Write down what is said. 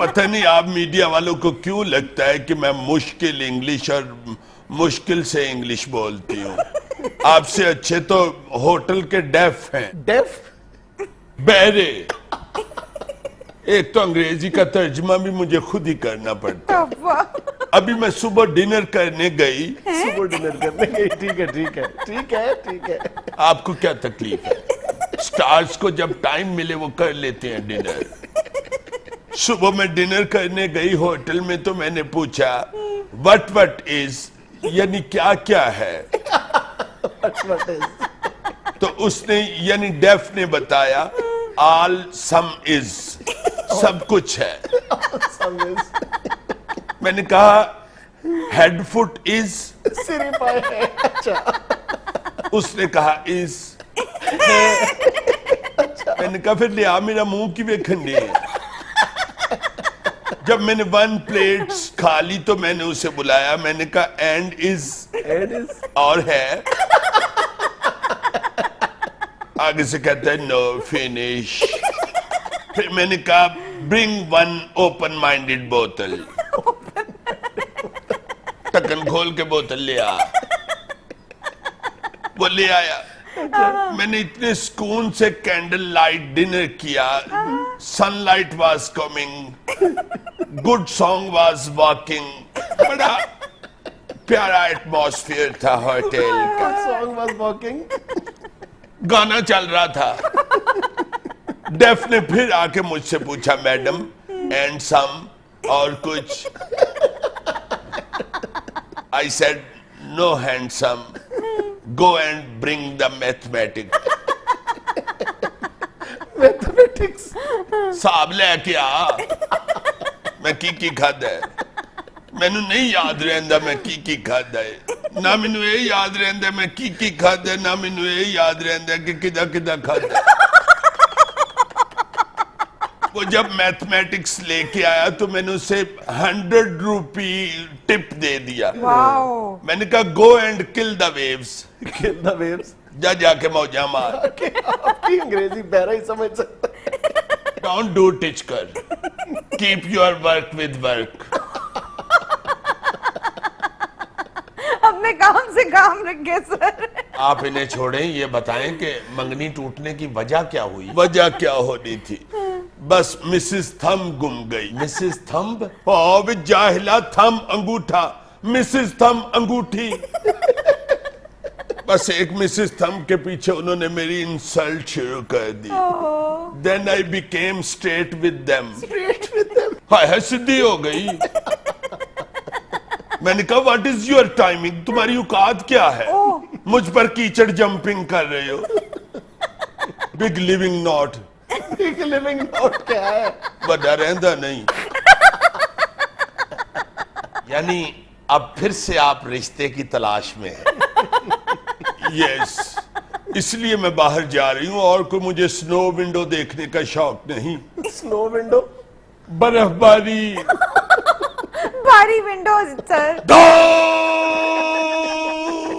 पता नहीं आप मीडिया वालों को क्यों लगता है कि मैं मुश्किल इंग्लिश और मुश्किल से इंग्लिश बोलती हूँ। आपसे अच्छे तो होटल के डेफ हैं। डेफ? बहरे। एक तो अंग्रेजी का तर्जुमा भी मुझे खुद ही करना पड़ता है। अभी मैं सुबह डिनर करने गई। सुबह डिनर करने गई, ठीक है ठीक है ठीक है ठीक है। आपको क्या तकलीफ है? स्टार्स को जब टाइम मिले वो कर लेते हैं डिनर। सुबह मैं डिनर करने गई होटल में, तो मैंने पूछा व्हाट इज, यानी क्या क्या है। What is? तो उसने यानी डेफ ने बताया ऑल सम इज, सब कुछ है। Some is. मैंने कहा हेड फुट इज, सिर पाए है। अच्छा। उसने कहा इज। मैंने कहा फिर लिया मेरा मुंह की वेखन दे। जब मैंने 1 प्लेट खा ली तो मैंने उसे बुलाया, मैंने कहा एंड इज, और है। आगे से कहता है नो फिनिश। फिर मैंने कहा ब्रिंग 1 ओपन माइंडेड बोतल। ढक्कन खोल के बोतल ले आ। वो ले आया। मैंने इतने सुकून से कैंडल लाइट डिनर किया। Sunlight was coming, good song was walking. बड़ा प्यारा एटमॉस्फेयर था होटल का। Song was walking. गाना चल रहा था। डेफ ने फिर आके मुझसे पूछा मैडम एंड सम, और कुछ? I said no handsome, go and bring the mathematics. Mathematics साहब लेके आ। मैं की खादा है, मैनू नहीं याद रहंदा मैं की खादा है। ना मैनू ये याद रहंदा मैं की खादा है, ना मैनू ये याद रहंदा कि किदा किदा खादा है। वो जब मैथमेटिक्स लेके आया तो मैंने उसे 100 रुपी टिप दे दिया। मैंने कहा go and kill the waves. Kill the waves. जा जाके मौजा मार। आपकी अंग्रेजी बहरा ही समझ सकता है। डोंट डू टिच कर, keep your work with work. अपने काम से काम रखे सर। आप इन्हें छोड़ें, ये बताएं कि मंगनी टूटने की वजह क्या हुई? वजह क्या होनी थी? बस मिसेस थंब गुम गई। Mrs thumb? ओ जाहिला, थंब अंगूठा, मिसेस थंब अंगूठी। बस एक मिसेस थंब के पीछे उन्होंने मेरी इंसल्ट शुरू कर दी। Then I became straight with them. Straight with them? हाय सीधी हो गई। मैंने कहा व्हाट इज योर टाइमिंग, तुम्हारी औकात क्या है? मुझ पर कीचड़ जंपिंग कर रहे हो। Big living not. Big living not क्या है? बड़ा रहंदा नहीं। यानी अब फिर से आप रिश्ते की तलाश में हैं। यस, इसलिए मैं बाहर जा रही हूँ और कोई मुझे स्नो विंडो देखने का शौक नहीं। Snow window? बर्फबारी। बारी विंडोज सर।